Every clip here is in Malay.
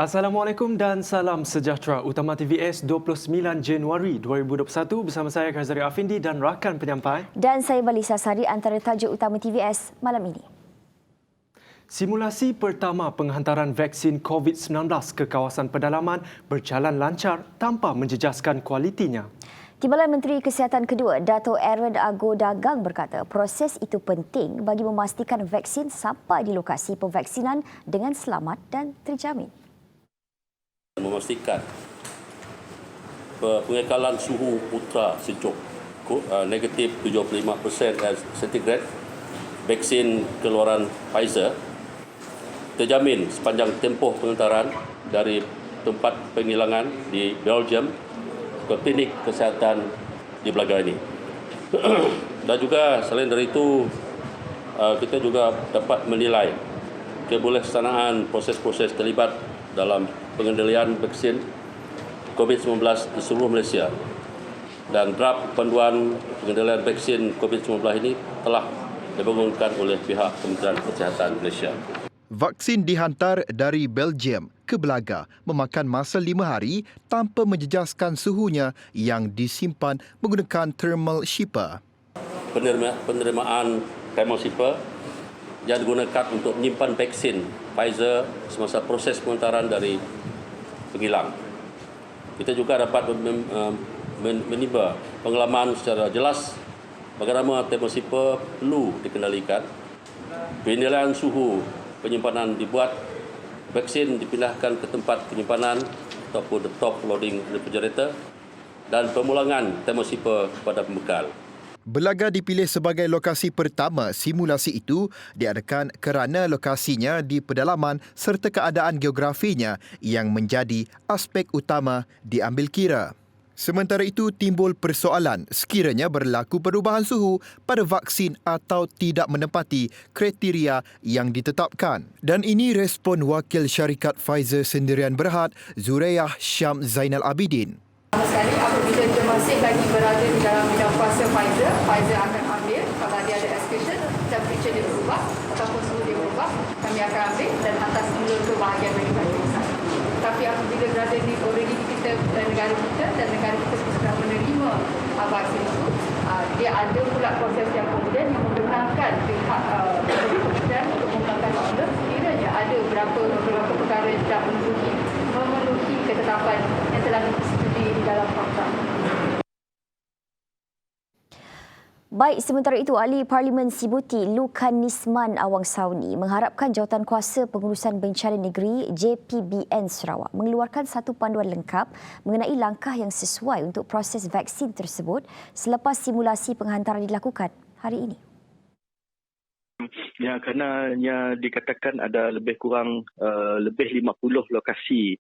Assalamualaikum dan salam sejahtera. Utama TVS 29 Januari 2021 bersama saya Kazari Afindi dan rakan penyampai. Dan saya Balisa Sari antara tajuk utama TVS malam ini. Simulasi pertama penghantaran vaksin COVID-19 ke kawasan pedalaman berjalan lancar tanpa menjejaskan kualitinya. Timbalan Menteri Kesihatan kedua, Dato' Aaron Ago Dagang berkata proses itu penting bagi memastikan vaksin sampai di lokasi pemvaksinan dengan selamat dan terjamin. Memastikan pengekalan suhu ultra sejuk negatif 75% centigrade vaksin keluaran Pfizer terjamin sepanjang tempoh penghantaran dari tempat penghilangan di Belgium ke klinik kesihatan di Belaga ini. Dan juga selain dari itu kita juga dapat menilai kebolehsanaan proses-proses terlibat dalam pengendalian vaksin COVID-19 di seluruh Malaysia. Dan draft panduan pengendalian vaksin COVID-19 ini telah dibangunkan oleh pihak Kementerian Kesihatan Malaysia. Vaksin dihantar dari Belgium ke Belaga memakan masa 5 hari tanpa menjejaskan suhunya yang disimpan menggunakan thermal shipper. Penerimaan thermal shipper yang digunakan untuk menyimpan vaksin Pfizer semasa proses penghantaran dari penghilang. Kita juga dapat menimba pengalaman secara jelas bagaimana thermal shipper perlu dikendalikan. Penilaian suhu penyimpanan dibuat, vaksin dipindahkan ke tempat penyimpanan ataupun the top loading refrigerator dan pemulangan thermal shipper kepada pembekal. Belaga dipilih sebagai lokasi pertama simulasi itu diadakan kerana lokasinya di pedalaman serta keadaan geografinya yang menjadi aspek utama diambil kira. Sementara itu timbul persoalan sekiranya berlaku perubahan suhu pada vaksin atau tidak menepati kriteria yang ditetapkan. Dan ini respon wakil syarikat Pfizer Sendirian Berhad, Zureyah Syam Zainal Abidin. Sekali apabila dia masih lagi berada di dalam bidang kuasa Pfizer akan ambil kalau dia ada escalation, temperature dia berubah ataupun suhu dia berubah, kami akan ambil dan atas mulut ke bahagian manufacturing. Tapi apabila berada di already kita dan negara kita sudah menerima vaksin itu, dia ada pula proses yang kemudian yang membenarkan pihak kementerian untuk mengungkapkan order sekiranya ada beberapa perkara yang tidak memenuhi ketetapan yang telah disetujui di dalam fakta. Baik, sementara itu, Ahli Parlimen Sibuti Lukan Nisman Awang Sauni mengharapkan Jawatankuasa Pengurusan Bencana Negeri JPBN Sarawak mengeluarkan satu panduan lengkap mengenai langkah yang sesuai untuk proses vaksin tersebut selepas simulasi penghantaran dilakukan hari ini. Ya, kerana dikatakan ada lebih kurang lebih 50 lokasi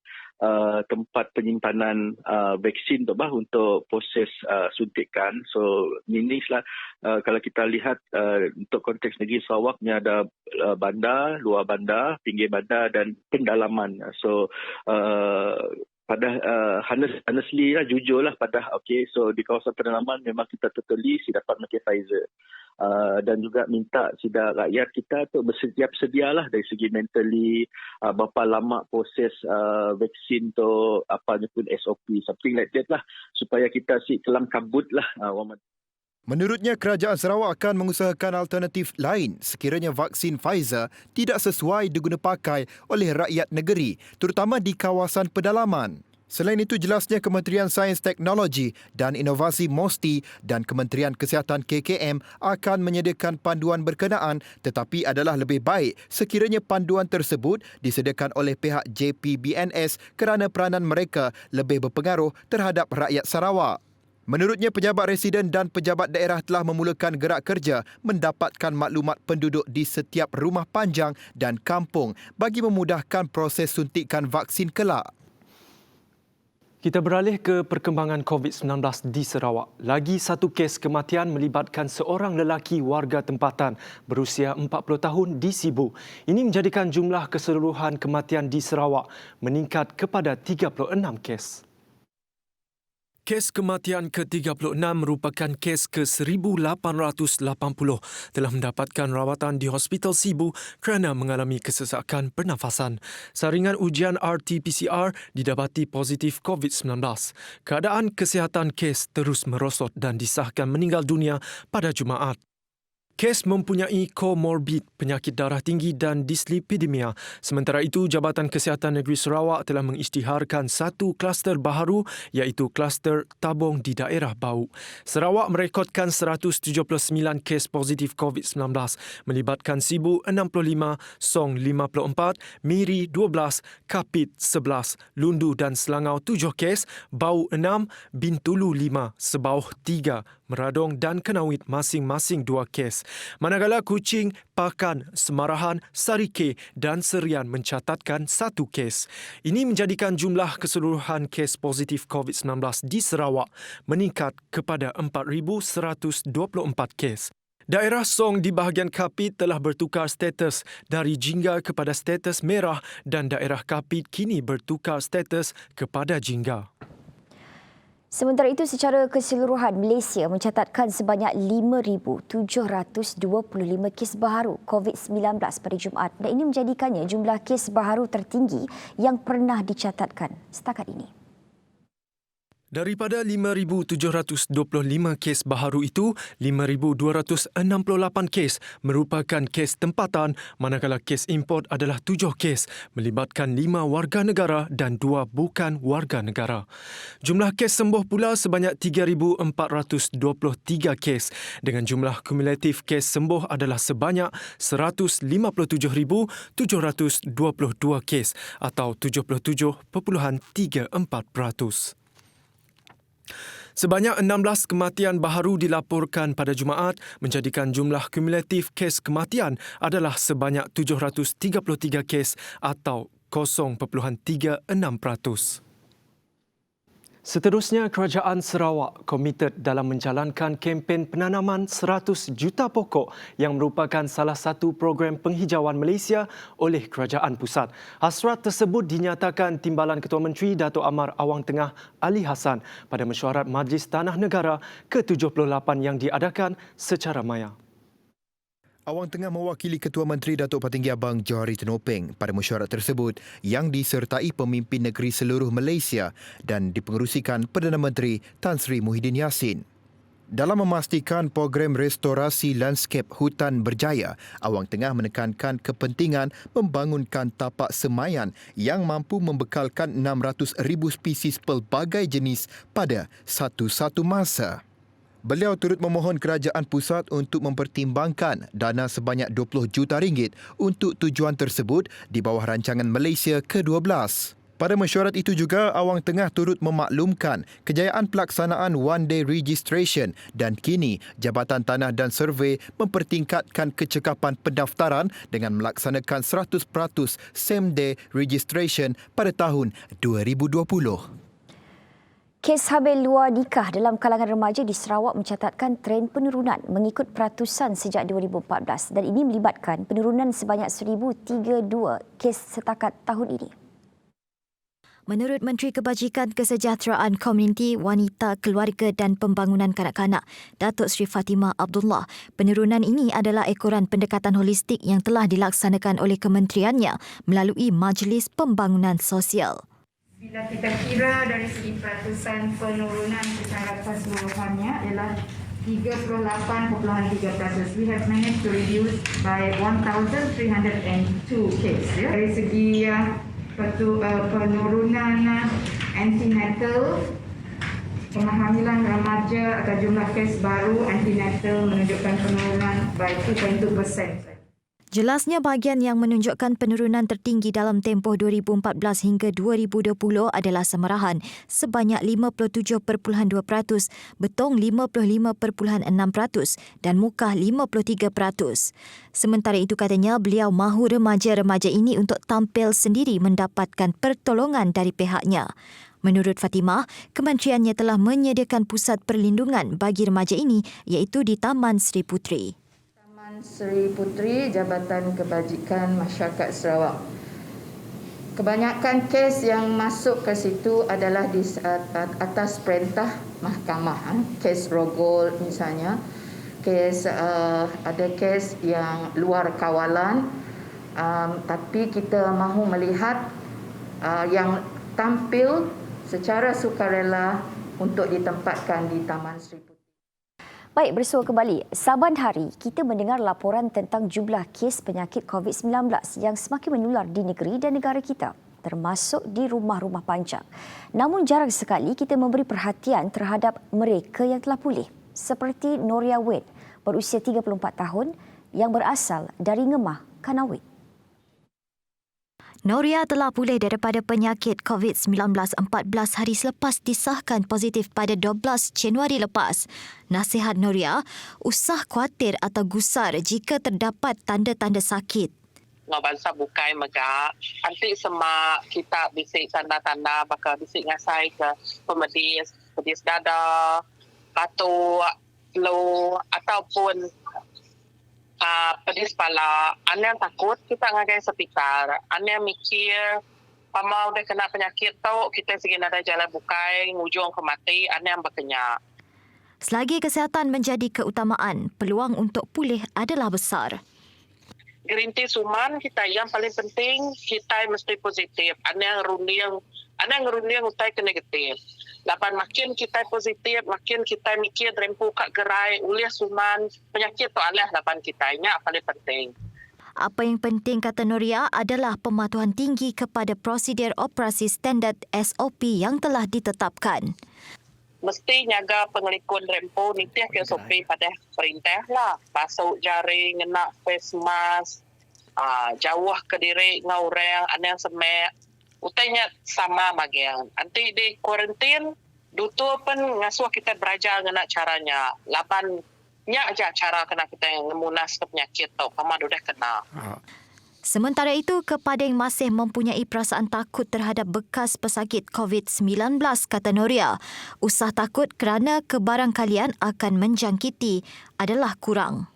tempat penyimpanan vaksin untuk proses suntikan. So inilah kalau kita lihat untuk konteks negeri Sarawaknya ada bandar, luar bandar, pinggir bandar dan pendalaman. So honestly lah, jujurlah so di kawasan pedalaman memang kita totally dapat pakai Pfizer. Dan juga minta sida rakyat kita untuk bersiap sedialah dari segi mentally, berapa lama proses vaksin tu, apa pun SOP, something like that lah, supaya kita kelam kabut lah. Menurutnya, Kerajaan Sarawak akan mengusahakan alternatif lain sekiranya vaksin Pfizer tidak sesuai diguna pakai oleh rakyat negeri, terutama di kawasan pedalaman. Selain itu, jelasnya Kementerian Sains Teknologi dan Inovasi MOSTI dan Kementerian Kesihatan KKM akan menyediakan panduan berkenaan, tetapi adalah lebih baik sekiranya panduan tersebut disediakan oleh pihak JPBNS kerana peranan mereka lebih berpengaruh terhadap rakyat Sarawak. Menurutnya, pejabat residen dan pejabat daerah telah memulakan gerak kerja mendapatkan maklumat penduduk di setiap rumah panjang dan kampung bagi memudahkan proses suntikan vaksin kelak. Kita beralih ke perkembangan COVID-19 di Sarawak. Lagi satu kes kematian melibatkan seorang lelaki warga tempatan berusia 40 tahun di Sibu. Ini menjadikan jumlah keseluruhan kematian di Sarawak meningkat kepada 36 kes. Kes kematian ke-36 merupakan kes ke-1880 telah mendapatkan rawatan di Hospital Sibu kerana mengalami kesesakan pernafasan. Saringan ujian RT-PCR didapati positif COVID-19. Keadaan kesihatan kes terus merosot dan disahkan meninggal dunia pada Jumaat. Kes mempunyai komorbid, penyakit darah tinggi dan dislipidemia. Sementara itu, Jabatan Kesihatan Negeri Sarawak telah mengisytiharkan satu kluster baharu iaitu kluster tabung di daerah Bau. Sarawak merekodkan 179 kes positif COVID-19 melibatkan Sibu 65, Song 54, Miri 12, Kapit 11, Lundu dan Selangau 7 kes, Bau 6, Bintulu 5, Sebauh 3, Meradong dan Kenawit masing-masing 2 kes. Manakala Kuching, Pakan, Semarahan, Sarike dan Serian mencatatkan 1 kes. Ini menjadikan jumlah keseluruhan kes positif COVID-19 di Sarawak meningkat kepada 4,124 kes. Daerah Song di bahagian Kapit telah bertukar status dari jingga kepada status merah dan daerah Kapit kini bertukar status kepada jingga. Sementara itu, secara keseluruhan, Malaysia mencatatkan sebanyak 5,725 kes baharu COVID-19 pada Jumaat dan ini menjadikannya jumlah kes baharu tertinggi yang pernah dicatatkan setakat ini. Daripada 5,725 kes baharu itu, 5,268 kes merupakan kes tempatan, manakala kes import adalah 7 kes melibatkan 5 warga negara dan 2 bukan warga negara. Jumlah kes sembuh pula sebanyak 3,423 kes dengan jumlah kumulatif kes sembuh adalah sebanyak 157,722 kes atau 77.34%. Sebanyak 16 kematian baharu dilaporkan pada Jumaat menjadikan jumlah kumulatif kes kematian adalah sebanyak 733 kes atau 0.36%. Seterusnya, Kerajaan Sarawak komited dalam menjalankan kempen penanaman 100 juta pokok yang merupakan salah satu program penghijauan Malaysia oleh Kerajaan Pusat. Hasrat tersebut dinyatakan Timbalan Ketua Menteri Dato' Amar Awang Tengah Ali Hassan pada mesyuarat Majlis Tanah Negara ke-78 yang diadakan secara maya. Awang Tengah mewakili Ketua Menteri Datuk Patinggi Abang Johari Tenopeng pada mesyuarat tersebut yang disertai pemimpin negeri seluruh Malaysia dan dipengerusikan Perdana Menteri Tan Sri Muhyiddin Yassin. Dalam memastikan program restorasi lanskap hutan berjaya, Awang Tengah menekankan kepentingan membangunkan tapak semayan yang mampu membekalkan 600,000 spesies pelbagai jenis pada satu-satu masa. Beliau turut memohon kerajaan pusat untuk mempertimbangkan dana sebanyak 20 juta ringgit untuk tujuan tersebut di bawah rancangan Malaysia ke-12. Pada mesyuarat itu juga, Awang Tengah turut memaklumkan kejayaan pelaksanaan One Day Registration dan kini Jabatan Tanah dan Survey mempertingkatkan kecekapan pendaftaran dengan melaksanakan 100% Same Day Registration pada tahun 2020. Kes hamil luar nikah dalam kalangan remaja di Sarawak mencatatkan tren penurunan mengikut peratusan sejak 2014 dan ini melibatkan penurunan sebanyak 1,032 kes setakat tahun ini. Menurut Menteri Kebajikan Kesejahteraan Komuniti, Wanita, Keluarga dan Pembangunan Kanak-kanak, Datuk Seri Fatimah Abdullah, penurunan ini adalah ekoran pendekatan holistik yang telah dilaksanakan oleh kementeriannya melalui Majlis Pembangunan Sosial. Bila kita kira dari segi peratusan penurunan secara keseluruhannya ialah 38.3%. We have managed to reduce by 1,302 cases. Dari segi penurunan antenatal, kehamilan remaja atau jumlah kes baru antenatal menunjukkan penurunan by 2.2%. Jelasnya bahagian yang menunjukkan penurunan tertinggi dalam tempoh 2014 hingga 2020 adalah Semarahan sebanyak 57.2%, Betong 55.6% dan Mukah 53%. Sementara itu katanya beliau mahu remaja-remaja ini untuk tampil sendiri mendapatkan pertolongan dari pihaknya. Menurut Fatimah, kementeriannya telah menyediakan pusat perlindungan bagi remaja ini iaitu di Taman Seri Puteri. Seri Puteri, Jabatan Kebajikan Masyarakat Sarawak. Kebanyakan kes yang masuk ke situ adalah di atas perintah mahkamah. Kes rogol misalnya, ada kes yang luar kawalan, tapi kita mahu melihat yang tampil secara sukarela untuk ditempatkan di Taman Sri Puteri. Baik, bersua kembali. Saban hari kita mendengar laporan tentang jumlah kes penyakit COVID-19 yang semakin menular di negeri dan negara kita, termasuk di rumah-rumah panjang. Namun jarang sekali kita memberi perhatian terhadap mereka yang telah pulih, seperti Noria Wade, berusia 34 tahun yang berasal dari Ngemah, Kanawit. Noria telah pulih daripada penyakit COVID-19 14 hari selepas disahkan positif pada 12 Januari lepas. Nasihat Noria, usah khawatir atau gusar jika terdapat tanda-tanda sakit. Ngabangsa bukai megak. Nanti semak kita bisik tanda-tanda bakal bisik ngasai ke pedis dada, batuk, flu ataupun pedis kepala. Anda takut, kita ngagai sepikar. Anda mikir, pama udah kena penyakit tu, kita segini ada jalan bukai, ngujung ke mati, anda yang berkenyak. Selagi kesihatan menjadi keutamaan, peluang untuk pulih adalah besar. Gerinti suman kita yang paling penting, kita mesti positif. Anda yang ngerunding utai ke negatif. Lapan makin kita positif, makin kita mikir rempu kak gerai, uliah suman, penyakit tu adalah lapan kita. Ini paling penting. Apa yang penting, kata Noria, adalah pematuhan tinggi kepada prosedur operasi standard SOP yang telah ditetapkan. Mesti nyaga pengelikun rempu nitiah ke SOP pada perintah lah. Pasuk jaring, ngenak face mask, jauh ke diri ngau orang, anda yang semek. Utainya sama bagian. Nanti di kuarantin, dutu pun ngasuh kita belajar dengan caranya. Lapannya aja cara kena kita yang ngemunas ke penyakit tu. Kamu sudah kena. Sementara itu, kepada yang masih mempunyai perasaan takut terhadap bekas pesakit COVID-19, kata Noria, usah takut kerana kebarangkalian akan menjangkiti adalah kurang.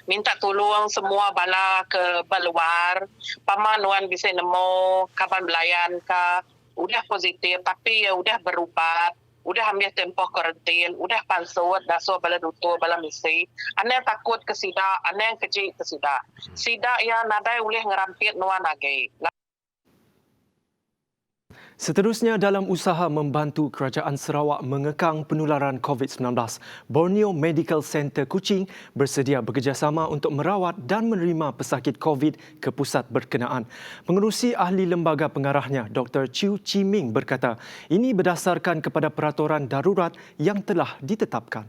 Minta tolong semua bala ke luar. Pamanuan bisa nemu kapan belayan ka. Udah positif tapi ya udah berubat. Udah ambil tempoh karantin. Udah pansut. Dasuh bala dutur, bala misi. Anda yang takut ke sida. Anda yang kecil ke sida. Sida ya nadai boleh ngerampit nuan lagi. Seterusnya, dalam usaha membantu Kerajaan Sarawak mengekang penularan COVID-19, Borneo Medical Centre Kuching bersedia bekerjasama untuk merawat dan menerima pesakit COVID ke pusat berkenaan. Pengerusi ahli lembaga pengarahnya, Dr. Chew Chi Ming berkata, ini berdasarkan kepada peraturan darurat yang telah ditetapkan.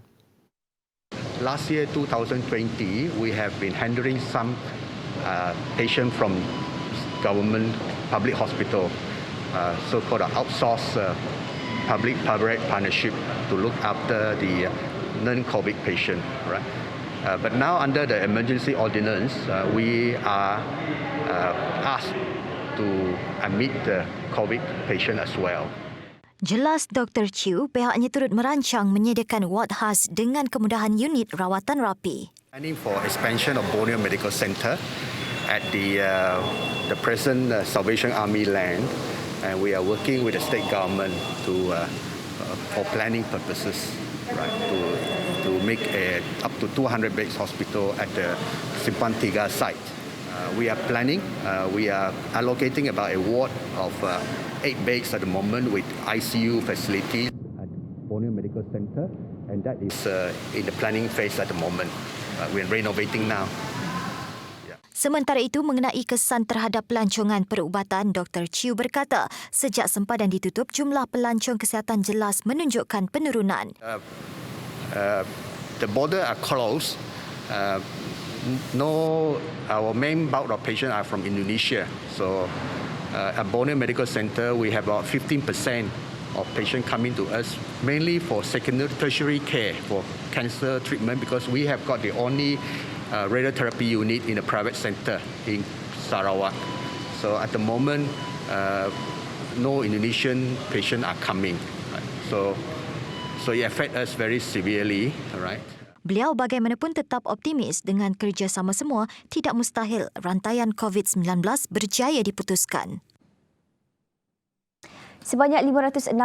Last year, 2020, we have been handling some patient from government public hospital. So-called outsourced public-private partnership to look after the non-COVID patient, right? But now under the emergency ordinance, we are asked to admit the COVID patient as well. Jelas Dr. Chew, pihaknya turut merancang menyediakan ward khas dengan kemudahan unit rawatan rapi. Planning for expansion of Borneo Medical Centre at the present Salvation Army land. And we are working with the state government for planning purposes, right? To make up to 200 beds hospital at the Simpang Tiga site. We are planning. We are allocating about a ward of 8 beds at the moment with ICU facilities at Borneo Medical Centre, and that is in the planning phase at the moment. We're renovating now. Sementara itu, mengenai kesan terhadap pelancongan perubatan, Dr. Chew berkata, sejak sempadan ditutup, jumlah pelancong kesihatan jelas menunjukkan penurunan. The border are closed. Our main bulk of patients are from Indonesia. So at Borneo Medical Centre, we have about 15% of patients coming to us, mainly for secondary, tertiary care for cancer treatment, because we have got the only radiotherapy unit in a private centre in Sarawak. So at the moment, no Indonesian patients are coming. Right? So it affects us very severely. Right? Beliau bagaimanapun tetap optimis dengan kerjasama semua, tidak mustahil rantaian COVID-19 berjaya diputuskan. Sebanyak 569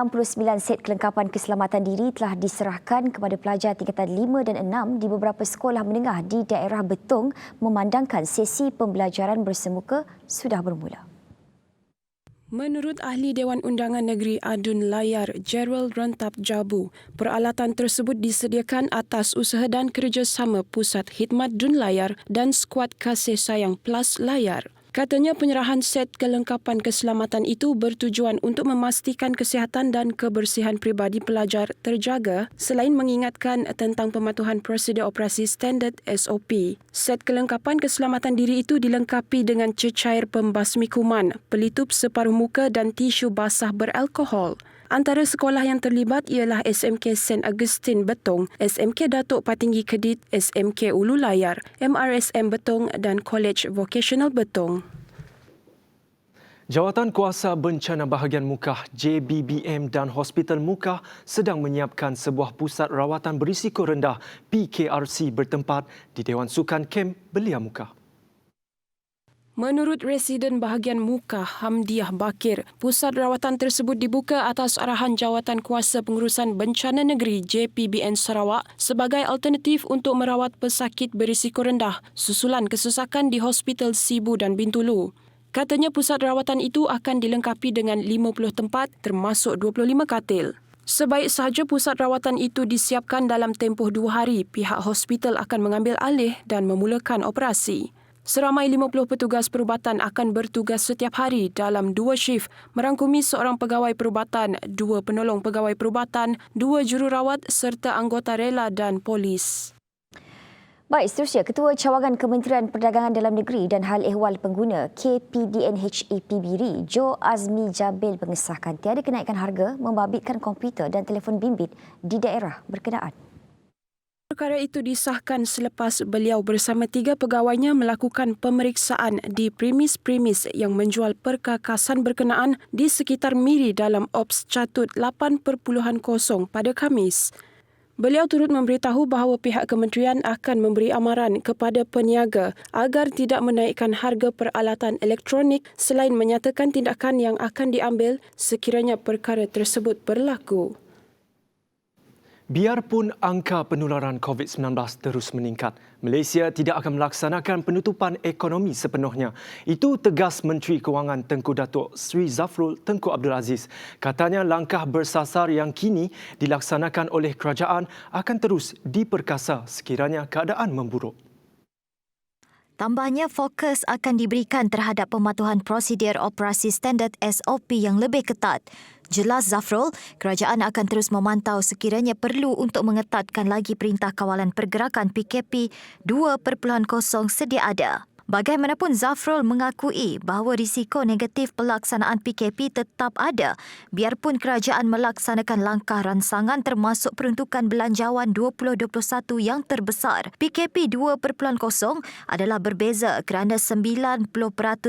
set kelengkapan keselamatan diri telah diserahkan kepada pelajar tingkatan 5 dan 6 di beberapa sekolah menengah di daerah Betong memandangkan sesi pembelajaran bersemuka sudah bermula. Menurut Ahli Dewan Undangan Negeri Adun Layar, Gerald Rentap Jabu, peralatan tersebut disediakan atas usaha dan kerjasama Pusat Khidmat Dun Layar dan Skuad Kasih Sayang Plus Layar. Katanya penyerahan set kelengkapan keselamatan itu bertujuan untuk memastikan kesihatan dan kebersihan pribadi pelajar terjaga selain mengingatkan tentang pematuhan prosedur operasi standard SOP. Set kelengkapan keselamatan diri itu dilengkapi dengan cecair pembasmi kuman, pelitup separuh muka dan tisu basah beralkohol. Antara sekolah yang terlibat ialah SMK St. Augustine Betong, SMK Datuk Patinggi Kedit, SMK Ulu Layar, MRSM Betong dan College Vocational Betong. Jawatan Kuasa Bencana Bahagian Mukah JBBM dan Hospital Mukah sedang menyiapkan sebuah pusat rawatan berisiko rendah PKRC bertempat di Dewan Sukan Kem Belia Mukah. Menurut Residen Bahagian Mukah Hamdiah Bakir, pusat rawatan tersebut dibuka atas arahan Jawatan Kuasa Pengurusan Bencana Negeri JPBN Sarawak sebagai alternatif untuk merawat pesakit berisiko rendah susulan kesesakan di Hospital Sibu dan Bintulu. Katanya pusat rawatan itu akan dilengkapi dengan 50 tempat termasuk 25 katil. Sebaik sahaja pusat rawatan itu disiapkan dalam tempoh 2 hari, pihak hospital akan mengambil alih dan memulakan operasi. Seramai 50 petugas perubatan akan bertugas setiap hari dalam 2 shift merangkumi seorang pegawai perubatan, 2 penolong pegawai perubatan, 2 jururawat serta anggota rela dan polis. Baik, seterusnya Ketua Cawangan Kementerian Perdagangan Dalam Negeri dan Hal Ehwal Pengguna KPDNHAPBRI Jo Azmi Jabil mengesahkan tiada kenaikan harga membabitkan komputer dan telefon bimbit di daerah berkenaan. Perkara itu disahkan selepas beliau bersama 3 pegawainya melakukan pemeriksaan di premis-premis yang menjual perkakasan berkenaan di sekitar Miri dalam Ops Catut 8.0 pada Khamis. Beliau turut memberitahu bahawa pihak kementerian akan memberi amaran kepada peniaga agar tidak menaikkan harga peralatan elektronik selain menyatakan tindakan yang akan diambil sekiranya perkara tersebut berlaku. Biarpun angka penularan COVID-19 terus meningkat, Malaysia tidak akan melaksanakan penutupan ekonomi sepenuhnya. Itu tegas Menteri Kewangan Tengku Datuk Sri Zafrul Tengku Abdul Aziz. Katanya langkah bersasar yang kini dilaksanakan oleh kerajaan akan terus diperkasa sekiranya keadaan memburuk. Tambahnya, fokus akan diberikan terhadap pematuhan prosedur operasi standard SOP yang lebih ketat. Jelas Zafrul, kerajaan akan terus memantau sekiranya perlu untuk mengetatkan lagi Perintah Kawalan Pergerakan PKP 2.0 sedia ada. Bagaimanapun, Zafrul mengakui bahawa risiko negatif pelaksanaan PKP tetap ada biarpun kerajaan melaksanakan langkah ransangan termasuk peruntukan belanjawan 2021 yang terbesar. PKP 2.0 adalah berbeza kerana 90%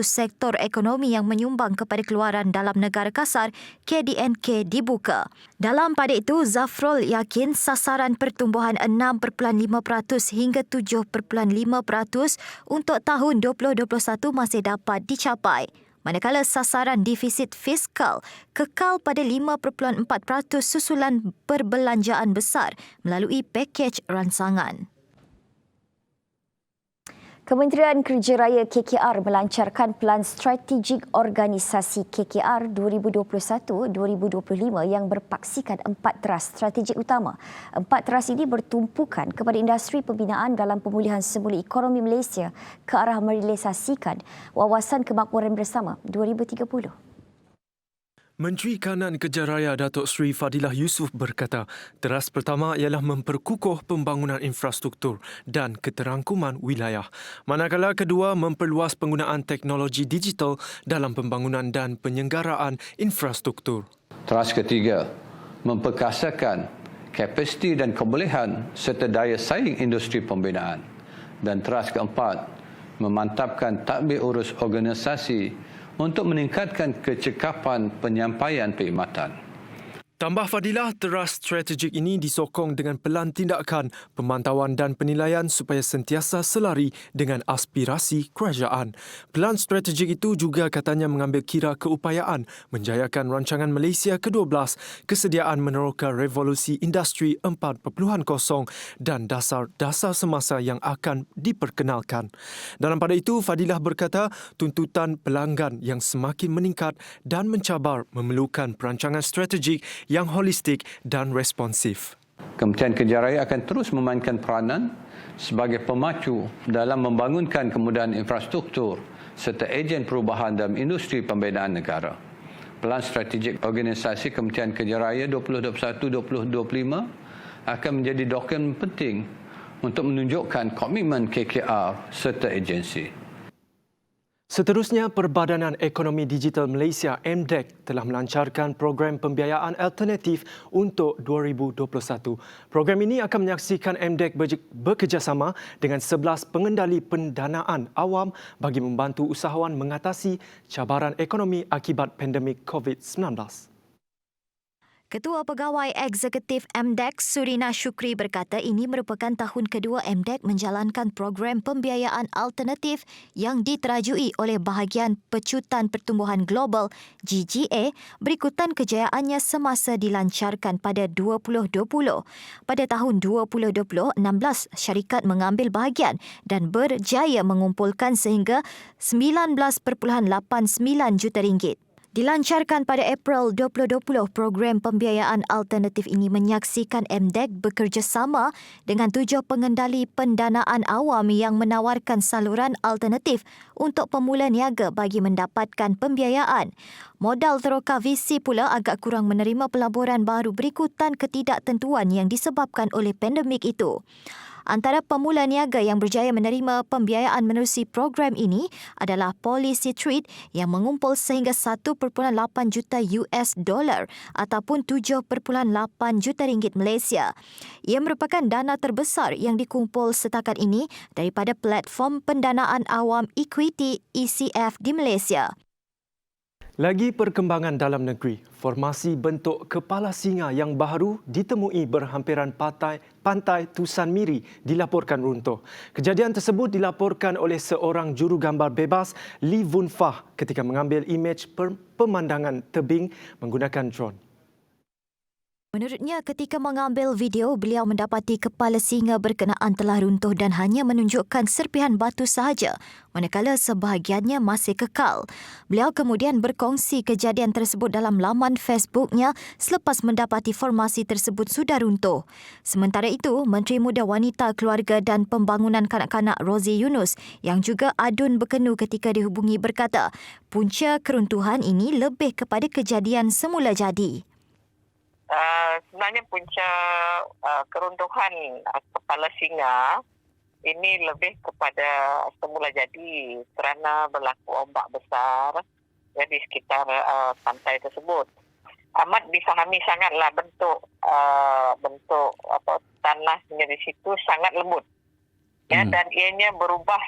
sektor ekonomi yang menyumbang kepada keluaran dalam negara kasar KDNK dibuka. Dalam pada itu, Zafrul yakin sasaran pertumbuhan 6.5% hingga 7.5% untuk tahun 2021 masih dapat dicapai. Manakala sasaran defisit fiskal kekal pada 5.4% susulan perbelanjaan besar melalui pakej ransangan. Kementerian Kerja Raya KKR melancarkan Pelan Strategik Organisasi KKR 2021-2025 yang berpaksikan 4 teras strategik utama. 4 teras ini bertumpukan kepada industri pembinaan dalam pemulihan semula ekonomi Malaysia ke arah merealisasikan Wawasan Kemakmuran Bersama 2030. Menteri Kanan Kerja Raya Datuk Seri Fadilah Yusof berkata, teras pertama ialah memperkukuh pembangunan infrastruktur dan keterangkuman wilayah. Manakala kedua memperluas penggunaan teknologi digital dalam pembangunan dan penyelenggaraan infrastruktur. Teras ketiga, memperkasakan kapasiti dan kebolehan serta daya saing industri pembinaan. Dan teras keempat, memantapkan tadbir urus organisasi untuk meningkatkan kecekapan penyampaian perkhidmatan. Tambah Fadilah, teras strategik ini disokong dengan pelan tindakan, pemantauan dan penilaian supaya sentiasa selari dengan aspirasi kerajaan. Pelan strategik itu juga katanya mengambil kira keupayaan menjayakan rancangan Malaysia ke-12, kesediaan meneroka revolusi industri 4.0 dan dasar-dasar semasa yang akan diperkenalkan. Dalam pada itu, Fadilah berkata tuntutan pelanggan yang semakin meningkat dan mencabar memerlukan perancangan strategik yang holistik dan responsif. Kementerian Kerja Raya akan terus memainkan peranan sebagai pemacu dalam membangunkan kemudahan infrastruktur serta ejen perubahan dalam industri pembinaan negara. Pelan strategik organisasi Kementerian Kerja Raya 2021-2025 akan menjadi dokumen penting untuk menunjukkan komitmen KKR serta agensi. Seterusnya, Perbadanan Ekonomi Digital Malaysia MDEC telah melancarkan program pembiayaan alternatif untuk 2021. Program ini akan menyaksikan MDEC bekerjasama dengan 11 pengendali pendanaan awam bagi membantu usahawan mengatasi cabaran ekonomi akibat pandemik COVID-19. Ketua Pegawai Eksekutif MDEC, Surina Shukri berkata ini merupakan tahun kedua MDEC menjalankan program pembiayaan alternatif yang diterajui oleh Bahagian Pecutan Pertumbuhan Global GGA berikutan kejayaannya semasa dilancarkan pada 2020. Pada tahun 2020, 16 syarikat mengambil bahagian dan berjaya mengumpulkan sehingga 19.89 juta ringgit. Dilancarkan pada April 2020, program pembiayaan alternatif ini menyaksikan MDEC bekerjasama dengan 7 pengendali pendanaan awam yang menawarkan saluran alternatif untuk pemula niaga bagi mendapatkan pembiayaan. Modal teroka VC pula agak kurang menerima pelaburan baru berikutan ketidaktentuan yang disebabkan oleh pandemik itu. Antara pemula niaga yang berjaya menerima pembiayaan menerusi program ini adalah Policy Trade yang mengumpul sehingga 1.8 juta US dollar ataupun 7.8 juta ringgit Malaysia. Ia merupakan dana terbesar yang dikumpul setakat ini daripada platform pendanaan awam equity ECF di Malaysia. Lagi perkembangan dalam negeri, formasi bentuk kepala singa yang baru ditemui berhampiran pantai Tusan Miri dilaporkan runtuh. Kejadian tersebut dilaporkan oleh seorang jurugambar bebas, Lee Vun Fah, ketika mengambil imej pemandangan tebing menggunakan drone. Menurutnya, ketika mengambil video, beliau mendapati kepala singa berkenaan telah runtuh dan hanya menunjukkan serpihan batu sahaja, manakala sebahagiannya masih kekal. Beliau kemudian berkongsi kejadian tersebut dalam laman Facebooknya selepas mendapati formasi tersebut sudah runtuh. Sementara itu, Menteri Muda Wanita, Keluarga dan Pembangunan Kanak-kanak Rozi Yunus yang juga adun berkenu ketika dihubungi berkata, punca keruntuhan ini lebih kepada kejadian semula jadi. Sebenarnya punca keruntuhan kepala singa ini lebih kepada semula jadi kerana berlaku ombak besar di sekitar pantai tersebut. Amat difahami sangatlah bentuk tanahnya di situ sangat lembut. Dan ianya berubah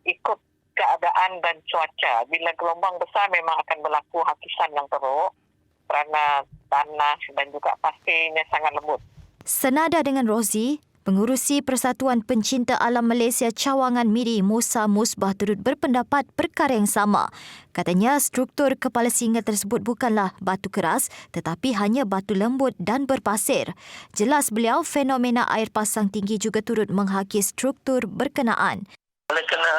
ikut keadaan dan cuaca. Bila gelombang besar memang akan berlaku hakisan yang teruk kerana tanah dan juga pasirnya sangat lembut. Senada dengan Rozi, Pengurusi Persatuan Pencinta Alam Malaysia Cawangan Miri, Musa Musbah turut berpendapat perkara yang sama. Katanya struktur kepala singa tersebut bukanlah batu keras tetapi hanya batu lembut dan berpasir. Jelas beliau, fenomena air pasang tinggi juga turut menghaki struktur berkenaan. Oleh kerana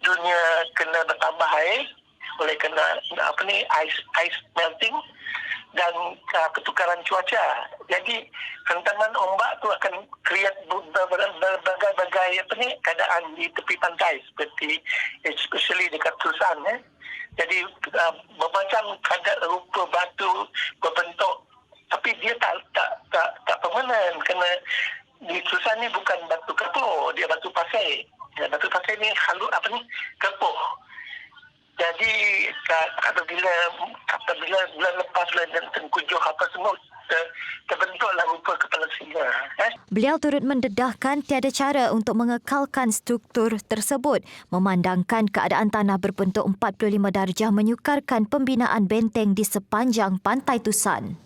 dunia kena bertambah air, oleh kerana ice melting dan ketukaran cuaca. Jadi hantaman ombak tu akan create berbagai keadaan di tepi pantai seperti especially dekat Tusan. Jadi bermacam kadar rupa batu berbentuk, tapi dia tak permanen kerana di Tusan ni bukan batu kepur, dia batu pasir. Batu pasir ni kepur. Jadi apabila bulan lepas dan Tengkujuh apa semua terbentuklah rupa kepala singa. Beliau turut mendedahkan tiada cara untuk mengekalkan struktur tersebut memandangkan keadaan tanah berbentuk 45 darjah menyukarkan pembinaan benteng di sepanjang pantai Tusan.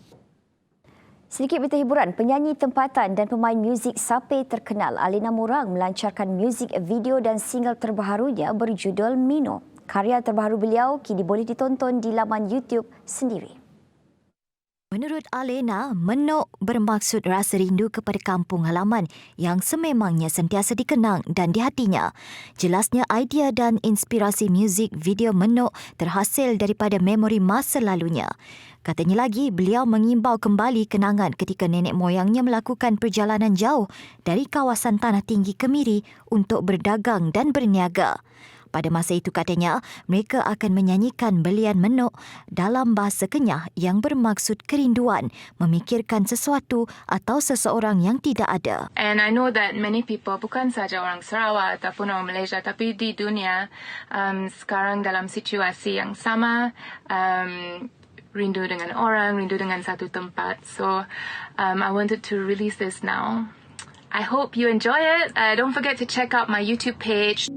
Sedikit berita hiburan, penyanyi tempatan dan pemain muzik Sape terkenal Alina Murang melancarkan muzik video dan single terbaharunya berjudul Mino. Karya terbaru beliau kini boleh ditonton di laman YouTube sendiri. Menurut Alina, Menok bermaksud rasa rindu kepada kampung halaman yang sememangnya sentiasa dikenang dan di hatinya. Jelasnya idea dan inspirasi muzik video Menok terhasil daripada memori masa lalunya. Katanya lagi, beliau mengimbau kembali kenangan ketika nenek moyangnya melakukan perjalanan jauh dari kawasan Tanah Tinggi Kemiri untuk berdagang dan berniaga. Pada masa itu katanya, mereka akan menyanyikan belian Menok dalam bahasa Kenyah yang bermaksud kerinduan, memikirkan sesuatu atau seseorang yang tidak ada. And I know that many people, bukan saja orang Sarawak ataupun orang Malaysia, tapi di dunia sekarang dalam situasi yang sama, rindu dengan orang, rindu dengan satu tempat. So I wanted to release this now. I hope you enjoy it. Don't forget to check out my YouTube page.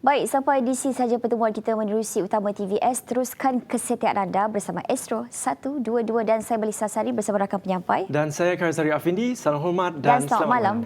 Baik, sampai di sini sahaja pertemuan kita menerusi Utama TVS. Teruskan kesetiaan anda bersama Astro 122 dan saya Melissa Sari bersama rakan penyampai. Dan saya Kaizari Afindi. Salam hormat dan selamat malam.